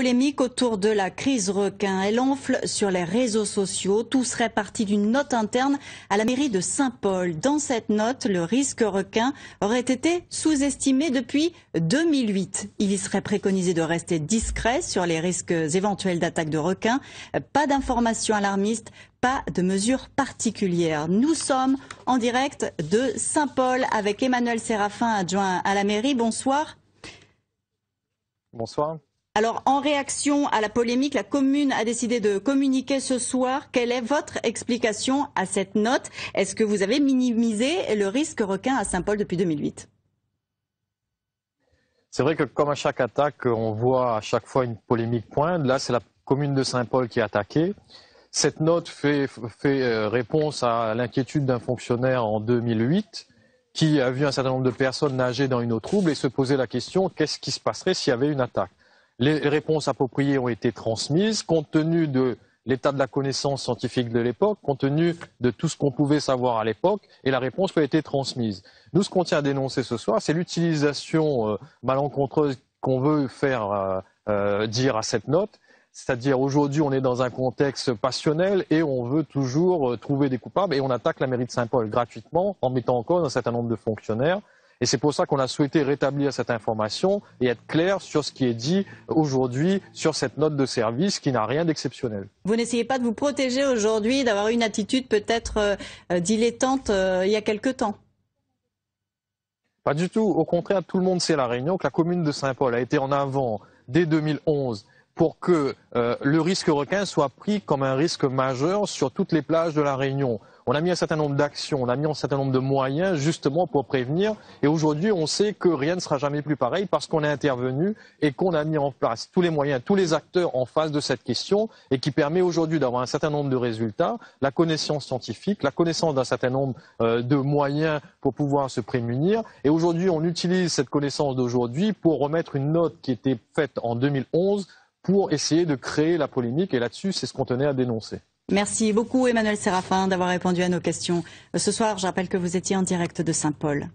Polémique autour de la crise requin. Elle enfle sur les réseaux sociaux. Tout serait parti d'une note interne à la mairie de Saint-Paul. Dans cette note, le risque requin aurait été sous-estimé depuis 2008. Il y serait préconisé de rester discret sur les risques éventuels d'attaque de requins. Pas d'informations alarmistes, pas de mesures particulières. Nous sommes en direct de Saint-Paul avec Emmanuel Séraphin, adjoint à la mairie. Bonsoir. Bonsoir. Alors, en réaction à la polémique, la commune a décidé de communiquer ce soir. Quelle est votre explication à cette note? Est-ce que vous avez minimisé le risque requin à Saint-Paul depuis 2008? C'est vrai que comme à chaque attaque, on voit à chaque fois une polémique pointe. Là, c'est la commune de Saint-Paul qui est attaquée. Cette note fait réponse à l'inquiétude d'un fonctionnaire en 2008 qui a vu un certain nombre de personnes nager dans une eau trouble et se poser la question qu'est-ce qui se passerait s'il y avait une attaque. Les réponses appropriées ont été transmises compte tenu de l'état de la connaissance scientifique de l'époque, compte tenu de tout ce qu'on pouvait savoir à l'époque, et la réponse a été transmise. Nous, ce qu'on tient à dénoncer ce soir, c'est l'utilisation malencontreuse qu'on veut faire dire à cette note. C'est-à-dire aujourd'hui, on est dans un contexte passionnel et on veut toujours trouver des coupables et on attaque la mairie de Saint-Paul gratuitement en mettant en cause un certain nombre de fonctionnaires. Et c'est pour ça qu'on a souhaité rétablir cette information et être clair sur ce qui est dit aujourd'hui sur cette note de service qui n'a rien d'exceptionnel. Vous n'essayez pas de vous protéger aujourd'hui, d'avoir une attitude peut-être dilettante il y a quelque temps? Pas du tout. Au contraire, tout le monde sait à La Réunion que la commune de Saint-Paul a été en avant dès 2011 pour que le risque requin soit pris comme un risque majeur sur toutes les plages de La Réunion. On a mis un certain nombre d'actions, on a mis un certain nombre de moyens justement pour prévenir. Et aujourd'hui, on sait que rien ne sera jamais plus pareil parce qu'on est intervenu et qu'on a mis en place tous les moyens, tous les acteurs en face de cette question et qui permet aujourd'hui d'avoir un certain nombre de résultats, la connaissance scientifique, la connaissance d'un certain nombre de moyens pour pouvoir se prémunir. Et aujourd'hui, on utilise cette connaissance d'aujourd'hui pour remettre une note qui était faite en 2011 pour essayer de créer la polémique. Et là-dessus, c'est ce qu'on tenait à dénoncer. Merci beaucoup Emmanuel Séraphin d'avoir répondu à nos questions. Ce soir, je rappelle que vous étiez en direct de Saint-Paul.